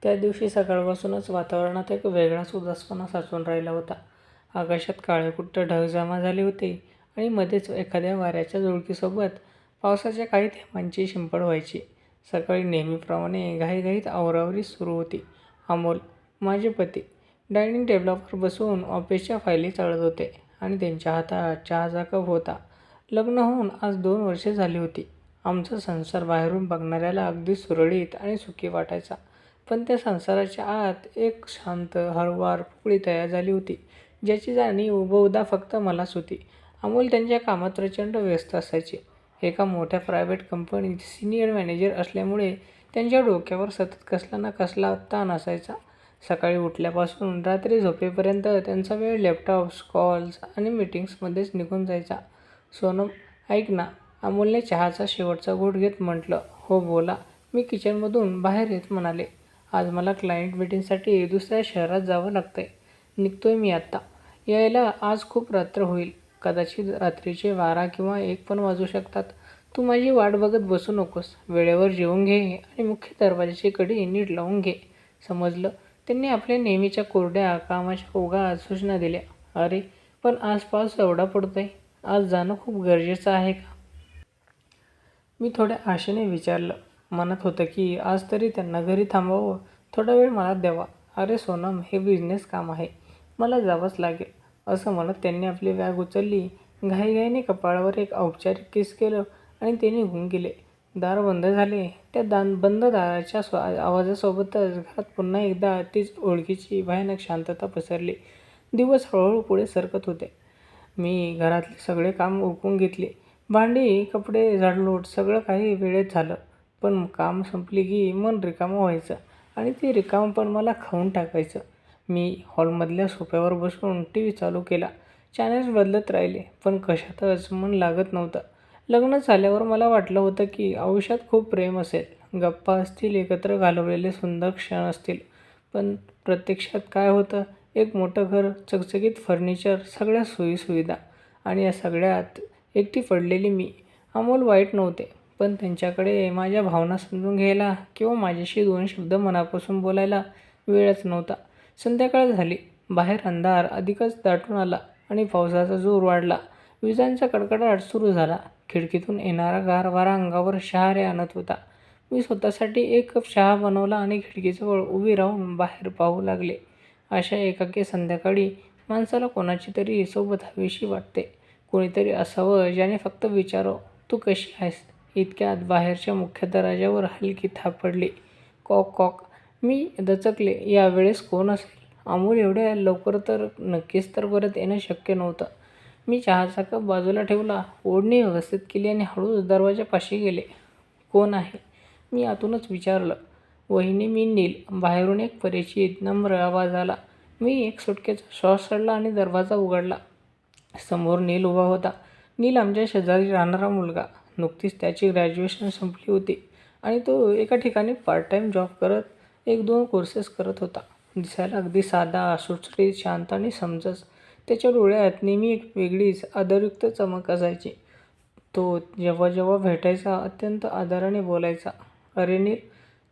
त्या दिवशी सकाळपासूनच वातावरणात एक वेगळाच उदासपणा साचून राहिला होता. आकाशात काळेकुट्ट ढग जमा झाले होते आणि मध्येच एखाद्या वाऱ्याच्या झुळकीसोबत पावसाच्या काही थेंबांची शिंपड व्हायची. सकाळी नेहमीप्रमाणे घाईघाईत आवराआवरी सुरू होती. अमोल, माझे पती, डायनिंग टेबलावर बसून ऑफिसच्या फायली चाळत होते आणि त्यांच्या हातात चहाचा कप होता. लग्न होऊन आज 2 वर्षे झाली होती. आमचा संसार बाहेरून बघणाऱ्याला अगदी सुरळीत आणि सुखी वाटायचा. पण त्या संसाराच्या आत एक शांत, हळुवार पोकळी तयार झाली होती, ज्याची जाणीव बहुधा फक्त मलाच होती. अमोल त्यांच्या कामात प्रचंड व्यस्त असायचे. एका मोठ्या प्रायव्हेट कंपनीत सिनियर मॅनेजर असल्यामुळे त्यांच्या डोक्यावर सतत कसला ना कसला ताण असायचा. सकाळी उठल्यापासून रात्री झोपेपर्यंत त्यांचा वेळ लॅपटॉप्स, कॉल्स आणि मीटिंग्समध्येच निघून जायचा. सोनम, ऐक ना, अमोलने चहाचा शेवटचा घोट घेत म्हटलं. हो बोला, मी किचनमधून बाहेर येत म्हणाले. आज मला क्लायंट मीटिंगसाठी दुसऱ्या शहरात जावं लागतंय. निघतोय मी आत्ता. यायला आज खूप रात्र होईल. कदाचित रात्रीचे 12 किंवा 1 पण वाजू शकतात. तू माझी वाट बघत बसू नकोस. वेळेवर जेवून घे आणि मुख्य दरवाजाची कडी नीट लावून घे. समजलं? त्यांनी आपल्या नेहमीच्या कोरड्या कामाच्या ओघात सूचना दिल्या. अरे, पण आज पाऊस एवढा पडतोय. आज जाणं खूप गरजेचं आहे का? मी थोड्या आशेने विचारलं. म्हणत होतं की आज तरी त्यांना घरी थांबवावं, थोडा वेळ मला द्यावा. अरे सोनम, हे बिझनेस काम आहे. मला जावंच लागेल, असं म्हणत त्यांनी आपली बॅग उचलली. घाईघाईने कपाळावर एक औपचारिक किस केलं आणि ते निघून गेले. दार बंद झाले. त्या बंद दाराच्या आवाजासोबतच घरात पुन्हा एकदा तीच ओळखीची भयानक शांतता पसरली. दिवस हळूहळू पुढे सरकत होते. मी घरातले सगळे काम उरकून घेतले. भांडी, कपडे, झाडलोट सगळं काही वेळेत झालं. पण काम संपली की मन रिकामं व्हायचं आणि ते रिकामंपण मला खाऊन टाकायचं. मी हॉलमधल्या सोफ्यावर बसून टीव्ही चालू केला. चॅनेल्स बदलत राहिले, पण कशातच मन लागत नव्हतं. लग्न झाल्यावर मला वाटलं होतं की आयुष्यात खूप प्रेम असेल, गप्पा असतील, एकत्र घालवलेले सुंदर क्षण असतील. पण प्रत्यक्षात काय होतं? एक मोठं घर, चकचकीत फर्निचर, सगळ्या सोयीसुविधा आणि या सगळ्यात एकटी पडलेली मी. अमोल वाईट नव्हते, पण त्यांच्याकडे माझ्या भावना समजून घ्यायला किंवा माझ्याशी 2 शब्द मनापासून बोलायला वेळच नव्हता. संध्याकाळ झाली. बाहेर अंधार अधिकच दाटून आला आणि पावसाचा जोर वाढला. विजांचा कडकडाट सुरू झाला. खिडकीतून येणारा गार वारा अंगावर शहारे आणत होता. मी स्वतःसाठी 1 कप चहा बनवला आणि खिडकीजवळ उभी राहून बाहेर पाहू लागले. अशा एकाकी संध्याकाळी माणसाला कोणाची तरी सोबत हवीशी वाटते. कोणीतरी असावं ज्याने फक्त विचारावं, तू कशी आहेस? इतक्यात बाहेरच्या मुख्य दरवाजावर हलकी थाप पडली. कॉक कॉक. मी दचकले. यावेळेस कोण असेल? अमोल एवढ्या लवकर तर नक्कीच तर परत येणं शक्य नव्हतं. मी चहाचा कप बाजूला ठेवला, ओढणी व्यवस्थित केली आणि हळूच दरवाजापाशी गेले. कोण आहे? मी आतूनच विचारलं. वहिनी, मी नील. बाहेरून एक परिचित, नम्र आवाज आला. मी एक सुटकेचा श्वास सोडला आणि दरवाजा उघडला. समोर नील उभा होता. नील आमच्या शेजारी राहणारा मुलगा. नुकतीच त्याची ग्रॅज्युएशन संपली होती आणि तो एका ठिकाणी पार्ट टाईम जॉब करत 1-2 कोर्सेस करत होता. दिसायला अगदी साधा, सुटसुटीत, शांत आणि समजस. त्याच्या डोळ्यात नेहमी एक वेगळीच आदरयुक्त चमक असायची. तो जेव्हा जेव्हा भेटायचा अत्यंत आदराने बोलायचा. अरे नील,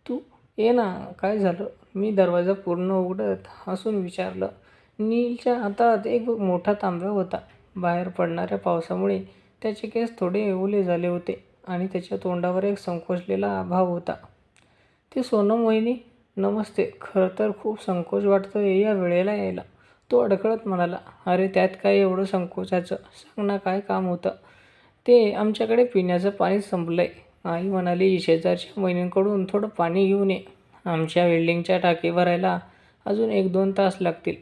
तू ये ना, काय झालं? मी दरवाजा पूर्ण उघडत हसून विचारलं. नीलच्या हातात एक मोठा तांब्या होता. बाहेर पडणाऱ्या पावसामुळे त्याचे केस थोडे ओले झाले होते आणि त्याच्या तोंडावर एक संकोचलेला भाव होता. ती सोनम वहिनी, नमस्ते. खरं तर खूप संकोच वाटतोय या वेळेला यायला, तो अडखळत म्हणाला. अरे त्यात काय एवढं संकोचाचं? सांग ना, काय काम होतं? ते आमच्याकडे पिण्याचं पाणी संपलंय. आई म्हणाली शेजारच्या वहिनींकडून थोडं पाणी घेऊन ये. आमच्या वेल्डिंगच्या टाकी भरायला अजून 1-2 तास लागतील.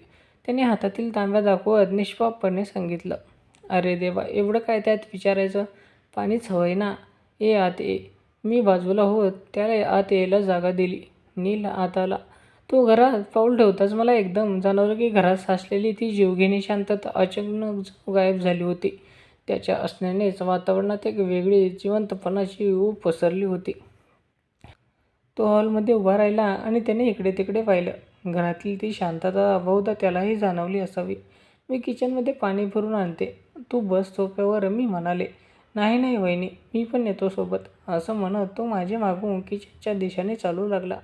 त्याने हातातील तांब्या दाखवत निष्पापपणे सांगितलं. अरे देवा, एवढं काय त्यात विचारायचं? पाणीच हवंय ना. ये आत ये. मी बाजूला होत त्याला आत यायला जागा दिली. नील आत आला. तो घरात पाऊल ठेवताच मला एकदम जाणवलं की घरात साचलेली ती जीवघेणी शांतता अचानक गायब झाली होती. त्याच्या असण्यानेच वातावरणात एक वेगळी जिवंतपणाची ऊब पसरली होती. तो हॉलमध्ये उभा राहिला आणि त्याने इकडे तिकडे पाहिलं. घरातली ती शांतता बहुधा त्यालाही जाणवली असावी. मी किचनमध्ये पाणी भरून आणते, तू बस सोफ्यावर, मी म्हणाले. नाही नाही वहिनी, मी पण येतो सोबत, असं म्हणत तो माझ्या मागून किचनच्या दिशेने चालू लागला.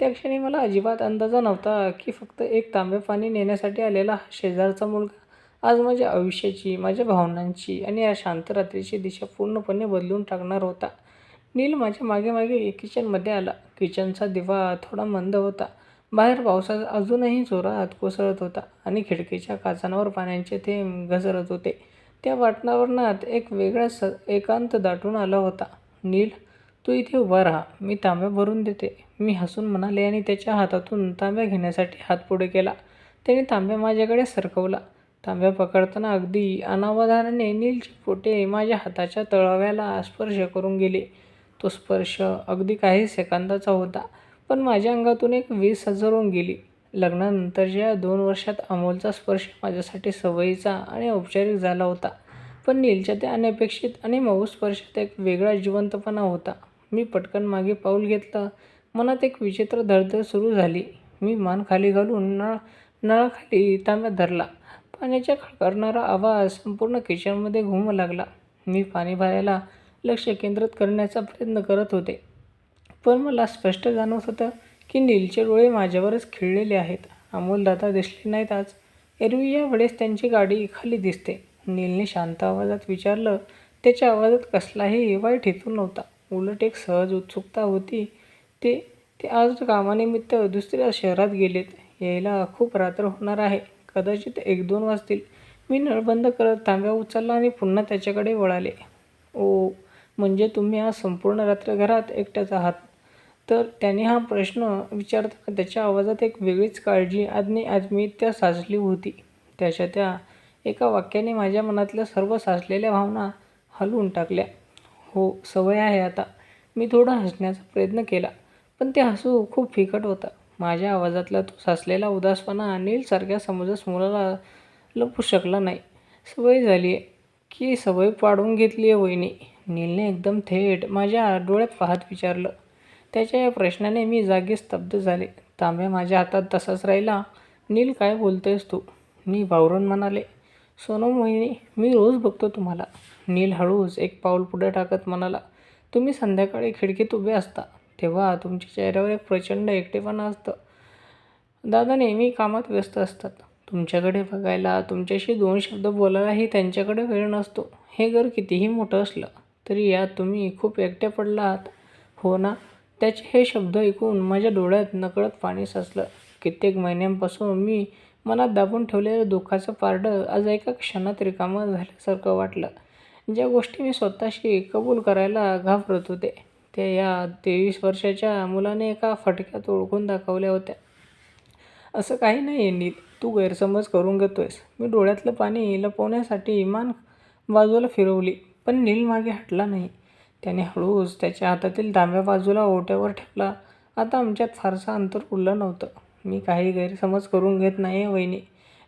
त्या क्षणी मला अजिबात अंदाजा नव्हता की फक्त एक तांबे पाणी नेण्यासाठी आलेला हा शेजारचा मुलगा आज माझ्या आयुष्याची, माझ्या भावनांची आणि या शांत रात्रीची दिशा पूर्णपणे बदलून टाकणार होता. नील माझ्या मागे मागे किचनमध्ये आला. किचनचा दिवा थोडा मंद होता. बाहेर पावसाचा अजूनही जोरात कोसळत होता आणि खिडकीच्या काचांवर पाण्याचे थेंब घसरत होते. त्या वातावरणात एक वेगळाच एकांत दाटून आला होता. नील, तू इथे उभा राहा, मी तांब्या भरून देते, मी हसून म्हणाले आणि त्याच्या हातातून तांब्या घेण्यासाठी हात पुढे केला. त्याने तांब्या माझ्याकडे सरकवला. तांब्या पकडताना अगदी अनावधानाने नीलचे पोटे माझ्या हाताच्या तळव्याला स्पर्श करून गेले. तो स्पर्श अगदी काही सेकंदाचा होता, पण माझ्या अंगातून एक वीज हजरून गेली. लग्नानंतरच्या 2 वर्षात अमोलचा स्पर्श माझ्यासाठी सवयीचा आणि औपचारिक झाला होता, पण नीलच्या त्या अनपेक्षित आणि मऊ स्पर्शात एक वेगळा जिवंतपणा होता. मी पटकन मागे पाऊल घेतलं. मनात एक विचित्र धडधड सुरू झाली. मी मान खाली घालून नळाखाली तांब्या धरला. पाण्याचा खळखळणारा आवाज संपूर्ण किचनमध्ये घुमू लागला. मी पाणी भरायला लक्ष केंद्रित करण्याचा प्रयत्न करत होते, पण मला स्पष्ट जाणवत होतं की नीलचे डोळे माझ्यावरच खिळलेले आहेत. अमोलदादा दिसले नाहीत आज. एरवी या वेळेस त्यांची गाडी खाली दिसते. नीलने शांत आवाजात विचारलं. त्याच्या आवाजात कसलाही वाईट हेतू नव्हता, उलट एक सहज उत्सुकता होती. ते ते आज कामानिमित्त दुसऱ्या शहरात गेलेत. यायला खूप रात्र होणार आहे, कदाचित 1-2 वाजतील. मी नळ बंद करत तांब्या उचलला आणि पुन्हा त्याच्याकडे वळाले. ओ, म्हणजे तुम्ही आज संपूर्ण रात्र घरात एकट्याच आहात? तर त्याने हा प्रश्न विचारताना त्याच्या आवाजात एक वेगळीच काळजी आणि आत्मीयता साचली होती. त्याच्या त्या एका वाक्याने माझ्या मनातल्या सर्व साचलेल्या भावना हलवून टाकल्या. हो, सवय आहे आता. मी थोडा हसण्याचा प्रयत्न केला, पण ते हसू खूप फिकट होतं. माझ्या आवाजातला तो साचलेला उदासपणा नीलसारख्या समंजस मुलाला लपू शकला नाही. सवय झाली आहे की सवय पाडून घेतली आहे वहिनी? नीलने एकदम थेट माझ्या डोळ्यात पाहत विचारलं. त्याच्या या प्रश्नाने मी जागीच स्तब्ध झाले. तांब्या माझ्या हातात तसाच राहिला. नील, काय बोलतोयस तू? मी बावरून म्हणाले. सोनम वहिनी, मी रोज बघतो तुम्हाला. नील हळूच एक पाऊल पुढे टाकत म्हणाला. तुम्ही संध्याकाळी खिडकीत उभे असता, तेव्हा तुमच्या चेहऱ्यावर एक प्रचंड एकटेपणा असतं. दादा नेहमी कामात व्यस्त असतात. तुमच्याकडे बघायला, तुमच्याशी 2 शब्द बोलायलाही त्यांच्याकडे वेळ नसतो. हे घर कितीही मोठं असलं तरी यात तुम्ही खूप एकटे पडला आहात, हो ना? त्याचे हे शब्द ऐकून माझ्या डोळ्यात नकळत पाणी साचलं. कित्येक महिन्यांपासून मी मनात दाबून ठेवलेलं दुःखाचं पारडं आज एका क्षणात रिकामं झाल्यासारखं वाटलं. ज्या गोष्टी मी स्वतःशी कबूल करायला घाबरत होते, त्या या 23 वर्षाच्या मुलाने एका फटक्यात ओळखून दाखवल्या होत्या. असं काही नाही आहे नील, तू गैरसमज करून घेतोयस. मी डोळ्यातलं पाणी लपवण्यासाठी मान बाजूला फिरवली, पण नील मागे हटला नाही. त्याने हळूच त्याच्या हातातील तांब्या बाजूला ओट्यावर ठेवला. आता आमच्यात फारसं अंतर उरलं नव्हतं. मी काही गैरसमज करून घेत नाही आहे वहिनी.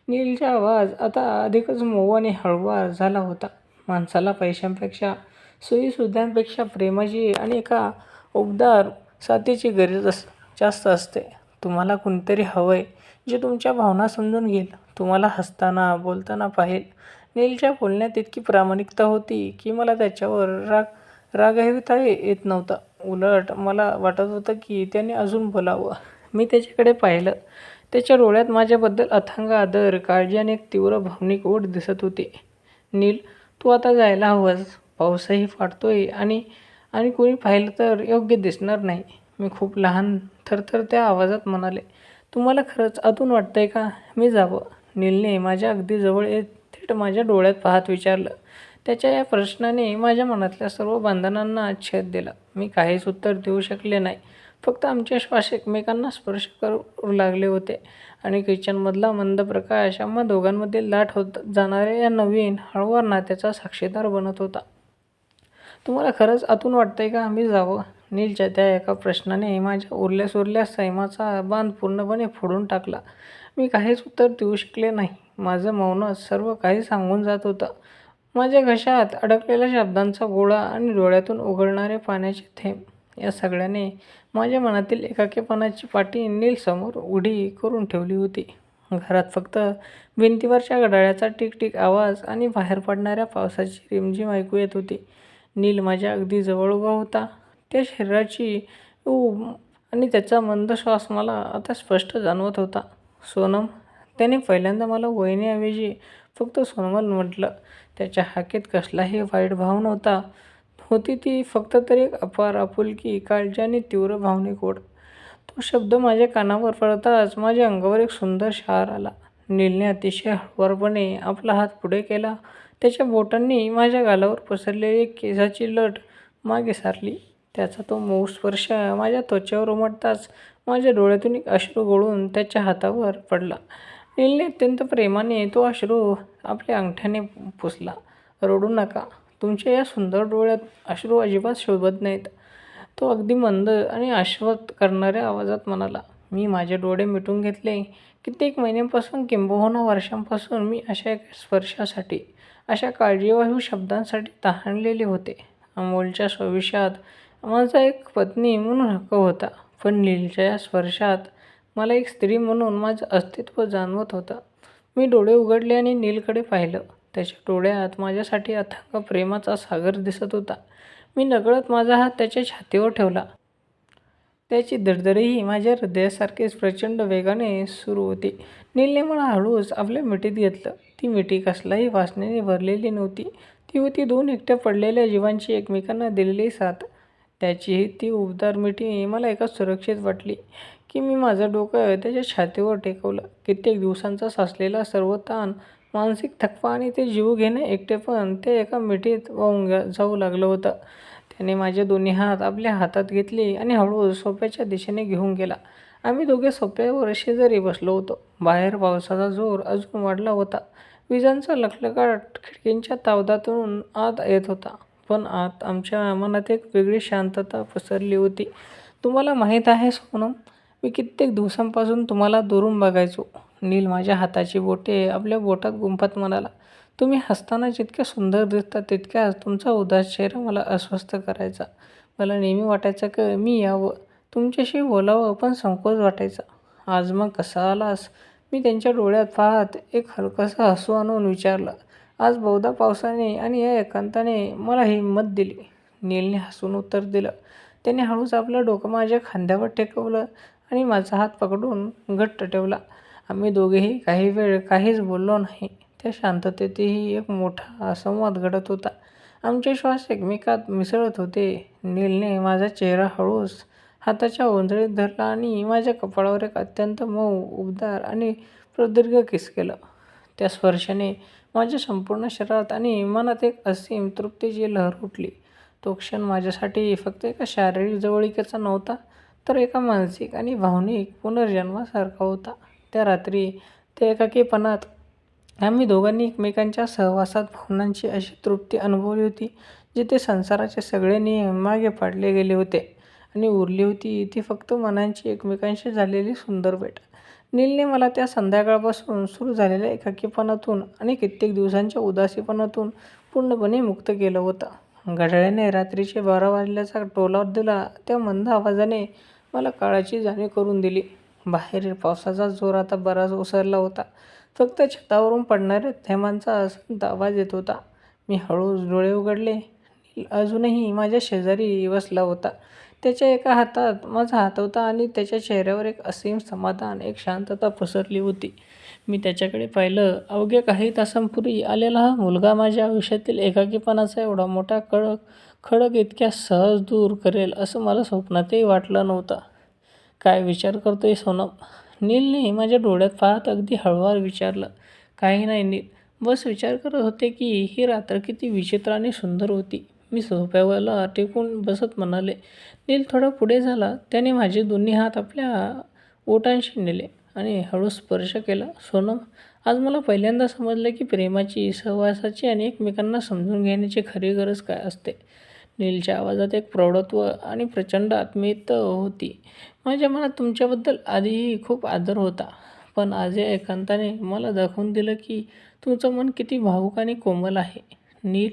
नीलचा आवाज आता अधिकच मऊ आणि हळुवार झाला होता. माणसाला पैशांपेक्षा, सोयीसुविधांपेक्षा प्रेमाची आणि एका उबदार साथीची गरज जास्त असते. तुम्हाला कुणीतरी हवंय जे तुमच्या भावना समजून घेईल, तुम्हाला हसताना, बोलताना पाहेल. नीलच्या बोलण्यात इतकी प्रामाणिकता होती की मला त्याच्यावर रागविता येत नव्हता. उलट मला वाटत होतं की त्याने अजून बोलावं. मी त्याच्याकडे पाहिलं. त्याच्या डोळ्यात माझ्याबद्दल अथांग आदर, काळजी आणि एक तीव्र भावनिक ओढ दिसत होती. नील, तू आता जायला हवंस. पाऊसही फाटतोय आणि आणि कोणी पाहिलं तर योग्य दिसणार नाही. मी खूप लहान थरथरत्या आवाजात म्हणाले. तुम्हाला खरंच आतून वाटतंय का मी जावं? नीलने माझ्या अगदी जवळ येत थेट माझ्या डोळ्यात पाहत विचारलं. त्याच्या या प्रश्नाने माझ्या मनातल्या सर्व बंधनांना छेद दिला. मी काहीच उत्तर देऊ शकले नाही. फक्त आमचे श्वास एकमेकांना स्पर्श करू लागले होते आणि किचनमधला मंद प्रकाश आम्हा दोघांमध्ये लाट होत जाणाऱ्या या नवीन हळूवार नात्याचा साक्षीदार बनत होता. तुम्हाला खरंच आतून वाटतंय का मी जावं? नीलच्या त्या एका प्रश्नाने माझ्या उरल्यासुरल्या संयमाचा बांध पूर्णपणे फोडून टाकला. मी काहीच उत्तर देऊ शकले नाही. माझं मौनच सर्व काही सांगून जात होतं. माझ्या घशात अडकलेल्या शब्दांचा गोळा आणि डोळ्यातून उघडणारे पाण्याचे थेंब, या सगळ्याने माझ्या मनातील एकाकीपणाची पाटी नीलसमोर उघडी करून ठेवली होती. घरात फक्त भिंतीवरच्या घड्याळाचा टिक-टिक आवाज आणि बाहेर पडणाऱ्या पावसाची रिमझिम ऐकू येत होती. नील माझ्या अगदी जवळ उभा होता. त्या शरीराची आणि त्याचा मंद श्वास मला आता स्पष्ट जाणवत होता. सोनम, त्याने पहिल्यांदा मला वहिनीऐवजी फक्त सोनमल म्हटलं. त्याच्या हाकेत कसलाही वाईट भाव नव्हता. होती ती फक्त तरी एक अपार आपुलकी, काळजी आणि तीव्र भावनिक ओढ. तो शब्द माझ्या कानावर पडताच माझ्या अंगावर एक सुंदर शहार आला. नीलने अतिशय हळुवारपणे आपला हात पुढे केला. त्याच्या बोटांनी माझ्या गालावर पसरलेली केसाची लट मागे सारली. त्याचा तो मऊ स्पर्श माझ्या त्वचेवर उमटताच माझ्या डोळ्यातून एक अश्रू गळून त्याच्या हातावर पडला. नीलने अत्यंत प्रेमाने तो अश्रू आपल्या अंगठ्याने पुसला. रडू नका. तुमच्या या सुंदर डोळ्यात अश्रू अजिबात शोभत नाहीत. तो अगदी मंद आणि आश्वस्त करणाऱ्या आवाजात म्हणाला. मी माझे डोळे मिटून घेतले. कित्येक महिन्यांपासून किंबहुना वर्षांपासून मी अशा एका स्पर्शासाठी, अशा काळजीवाहू शब्दांसाठी तहानलेले होते. अमोलच्या भविष्यात माझा एक पत्नी म्हणून हक्क होता, पण नीलच्या या स्पर्शात मला एक स्त्री म्हणून माझं अस्तित्व जाणवत होतं. मी डोळे उघडले आणि नीलकडे पाहिलं. त्याच्या डोळ्यात माझ्यासाठी अथांग प्रेमाचा सागर दिसत होता. मी नकळत माझा हात त्याच्या छातीवर ठेवला. त्याची धडधडही माझ्या हृदयासारखीच प्रचंड वेगाने सुरू होती. नीलने मला हळूच आपल्या मिठीत घेतलं. ती मिठी कसल्याही वासनेने भरलेली नव्हती. ती होती दोन एकट्या पडलेल्या जीवांची एकमेकांना दिलेली साथ. त्याची ती उबदार मिठी मला एका सुरक्षित वाटली की मी माझं डोकं त्याच्या छातीवर टेकवलं. कित्येक दिवसांचा साचलेला सर्व ताण, मानसिक थकवा आणि ते जीव घेणे एकटेपण त्या एका मिठीत वाहून जाऊ लागलं होतं. त्याने माझे दोन्ही हात आपल्या हातात घेतले आणि हळूच सोफ्याच्या दिशेने घेऊन गेला. आम्ही दोघे सोफ्यावर शेजारी बसलो होतो. बाहेर पावसाचा जोर अजून वाढला होता. विजांचा लखलखाट खिडकींच्या तावदातून आत येत होता. पण आत आमच्या मनात एक वेगळी शांतता पसरली होती. तुम्हाला माहीत आहे सोनम, मी कित्येक दिवसांपासून तुम्हाला दुरून बघायचो. नील माझ्या हाताची बोटे आपल्या बोटात गुंफत म्हणाला. तुम्ही हसताना जितक्या सुंदर दिसता तितक्याच तुमचा उदास चेहरा मला अस्वस्थ करायचा. मला नेहमी वाटायचं की मी यावं, तुमच्याशी बोलावं, पण संकोच वाटायचा. आज मग कसा आलास? मी त्यांच्या डोळ्यात पाहत एक हलकंसं हसू आणून विचारलं. आज बहुधा पावसाने आणि या एकांताने मला हिंमत दिली. नीलने हसून उत्तर दिलं. त्याने हळूच आपलं डोकं माझ्या खांद्यावर टेकवलं आणि माझा हात पकडून घट्ट ठेवला. आम्ही दोघेही काही वेळ काहीच बोललो नाही. त्या शांततेतही एक मोठा संवाद घडत होता. आमचे श्वास एकमेकात मिसळत होते. नीलने माझा चेहरा हळूच हाताच्या ओंजळीत धरला आणि माझ्या कपाळावर एक अत्यंत मऊ, उबदार आणि प्रदीर्घ किस केलं. त्या स्पर्शाने माझ्या संपूर्ण शरीरात आणि मनात एक असीम तृप्तीची लहर उठली. तो क्षण माझ्यासाठी फक्त एका शारीरिक जवळीकीचा नव्हता, तर एका मानसिक आणि भावनिक पुनर्जन्मासारखा होता. त्या रात्री त्या एकाकीपणात आम्ही दोघांनी एकमेकांच्या सहवासात भावनांची अशी तृप्ती अनुभवली होती, जिथे संसाराचे सगळे नियम मागे पाडले गेले होते आणि उरली होती ती फक्त मनांची एकमेकांशी झालेली सुंदर भेट. नीलने मला त्या संध्याकाळपासून सुरू झालेल्या एकाकीपणातून आणि कित्येक दिवसांच्या उदासीपणातून पूर्णपणे मुक्त केलं होतं. घड्याळाने रात्रीचे 12 वाजल्याचा टोला दिला. त्या मंद आवाजाने मला काळाची जाणीव करून दिली. बाहेर पावसाचा जोर आता बराच ओसरला होता. फक्त छतावरून पडणाऱ्या थेंबांचा संथ आवाज येत होता. मी हळूच डोळे उघडले. नील अजूनही माझ्या शेजारी बसला होता. त्याच्या एका हातात माझा हात होता आणि त्याच्या चेहऱ्यावर एक असीम समाधान, एक शांतता पसरली होती. मी त्याच्याकडे पाहिलं. अवघ्या काही तासांपूर्वी आलेला हा मुलगा माझ्या आयुष्यातील एकाकीपणाचा एवढा मोठा खडक इतक्या सहज दूर करेल असं मला स्वप्नातही वाटलं नव्हतं. काय विचार करतोय सोनम? नीलने माझ्या डोळ्यात पाहत अगदी हळूवार विचारलं. काही नाही नील, बस विचार करत होते की ही रात्र किती विचित्र आणि सुंदर होती. मी सोफ्यावर टेकून बसत म्हणाले. नील थोडा पुढे झाला. त्याने माझे दोन्ही हात आपल्या ओठांशी नेले आणि हळू स्पर्श केला. सोनम, आज मला पहिल्यांदा समजलं की प्रेमाची, सहवासाची आणि एकमेकांना समजून घेण्याची खरी गरज काय असते. नीलच्या आवाजात एक प्रौढत्व आणि प्रचंड आत्मीयता होती. माझ्या मनात तुमच्याबद्दल आधीही खूप आदर होता, पण आज या एकांताने मला दाखवून दिलं की तुमचं मन किती भावुक आणि कोमल आहे. नील,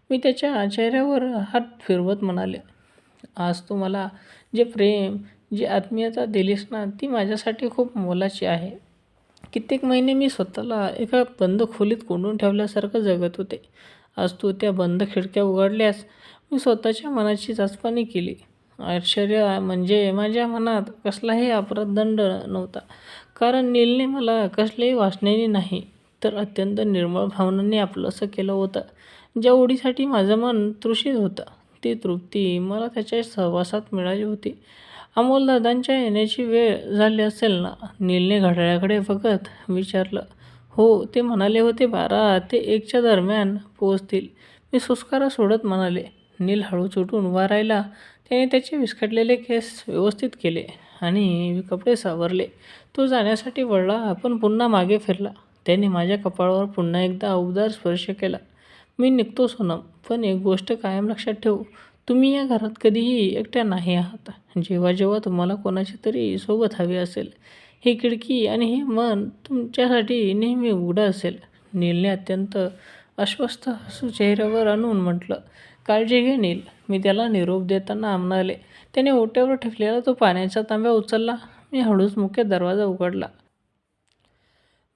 मी त्याच्या चेहऱ्यावर हात फिरवत म्हणाले. आज तू मला जे प्रेम, जी आत्मीयता दिलीस ना, ती माझ्यासाठी खूप मोलाची आहे. कित्येक महिने मी स्वतःला एका बंद खोलीत कोंडून ठेवल्यासारखं जगत होते. आज तू त्या बंद खिडक्या उघडल्यास मी स्वतःच्या मनाची चाचपणी केली. आश्चर्य म्हणजे माझ्या मनात कसलाही अपराधदंड नव्हता, कारण नीलने मला कसल्याही वासनेने नाही, तर अत्यंत निर्मळ भावनांनी आपलंसं केलं होतं. ज्या ओढीसाठी माझं मन तृषित होतं, ती तृप्ती मला त्याच्या सहवासात मिळाली होती. अमोलदादांच्या येण्याची वेळ झाली असेल ना? नीलने घड्याळाकडे बघत विचारलं. हो, ते म्हणाले होते 12 ते 1च्या दरम्यान पोहोचतील, मी सुस्कारा सोडत म्हणाले. नील हळूच उठून उभा राहिला. त्याने त्याचे विस्कटलेले केस व्यवस्थित केले आणि कपडे सावरले. तो जाण्यासाठी वळला, पण पुन्हा मागे फिरला. त्याने माझ्या कपाळावर पुन्हा एकदा उबदार स्पर्श केला. मी निघतो सोनम, पण एक गोष्ट कायम लक्षात ठेव. तुम्ही या घरात कधीही एकट्या नाही आहात. जेव्हा जेव्हा तुम्हाला कोणाची तरी सोबत हवी असेल, ही खिडकी आणि हे मन तुमच्यासाठी नेहमी उघडं असेल. नीलने अत्यंत अस्वस्थ हसू चेहऱ्यावर आणून म्हटलं. काळजी घे नील, मी त्याला निरोप देताना म्हणाले. त्याने ओट्यावर ठेवलेला तो पाण्याचा तांब्या उचलला. मी हळूच मुख्य दरवाजा उघडला.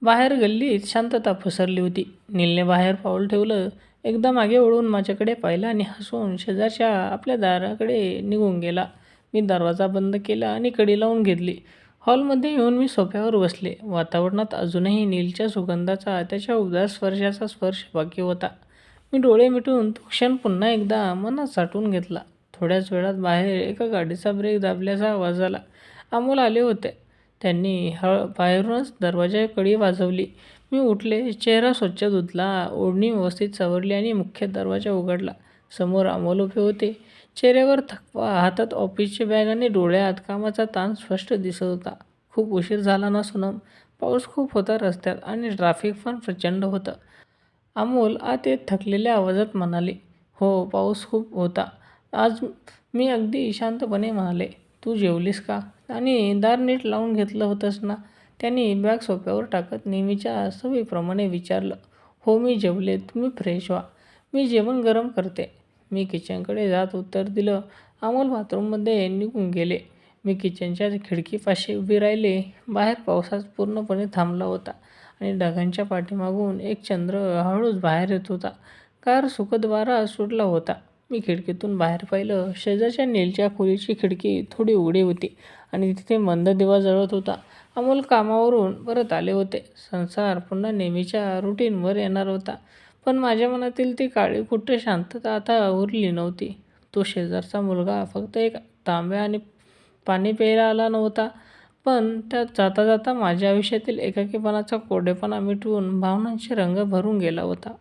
बाहेर गल्लीत शांतता पसरली होती. नीलने बाहेर पाऊल ठेवलं, एकदा मागे वळून माझ्याकडे पाहिलं आणि हसून शेजारच्या आपल्या दाराकडे निघून गेला. मी दरवाजा बंद केला आणि कडी लावून घेतली. हॉलमध्ये येऊन मी सोफ्यावर बसले. वातावरणात अजूनही नीलच्या सुगंधाचा, त्याच्या उबदार स्पर्शाचा स्पर्श बाकी होता. मी डोळे मिटून तो क्षण पुन्हा एकदा मनात साठवून घेतला. थोड्याच वेळात बाहेर एका गाडीचा ब्रेक दाबल्याचा आवाज आला. अमोल आले होते. त्यांनी बाहेरूनच दरवाजाची कडी वाजवली. मी उठले, चेहरा स्वच्छ धुतला, ओढणी व्यवस्थित सावरली आणि मुख्य दरवाजा उघडला. समोर अमोल उभे होते. चेहऱ्यावर थकवा, हातात ऑफिसची बॅग आणि डोळ्यात कामाचा ताण स्पष्ट दिसत होता. खूप उशीर झाला ना सोनम? पाऊस खूप होता रस्त्यात आणि ट्रॅफिक पण प्रचंड होतं. अमोल आत येत थकलेल्या आवाजात म्हणाले. हो, पाऊस खूप होता आज. मी अगदी शांतपणे म्हणाले. तू जेवलीस का? आणि दार नीट लावून घेतलं होतंस ना? त्यांनी बॅग सोफ्यावर टाकत नेहमीच्या सवयीप्रमाणे विचारलं. हो, मी जेवले. तुम्ही फ्रेश व्हा, मी जेवण गरम करते. मी किचनकडे जात उत्तर दिलं. अमोल बाथरूममध्ये निघून गेले. मी किचनच्या खिडकीपाशी उभी राहिले. बाहेर पावसाच पूर्णपणे थांबला होता आणि ढगांच्या पाठीमागून एक चंद्र हळूच बाहेर येत होता. गार सुखद वारा सुटला होता. मी खिडकीतून बाहेर पाहिलं. शेजारच्या नीलच्या खोलीची खिडकी थोडी उघडी होती आणि तिथे मंद दिवा जळत होता. अमोल कामावरून परत आले होते. संसार पुन्हा नेहमीच्या रुटीनवर येणार होता. पण माझ्या मनातील ती काळीकुट्ट शांतता आता उरली नव्हती. तो शेजारचा मुलगा फक्त एक तांब्या आणि पाणी प्यायला आला नव्हता, पण त्यात जाता जाता माझ्या आयुष्यातील एकाकीपणाचा कोरडेपणा मिटवून भावनांचे रंग भरून गेला होता.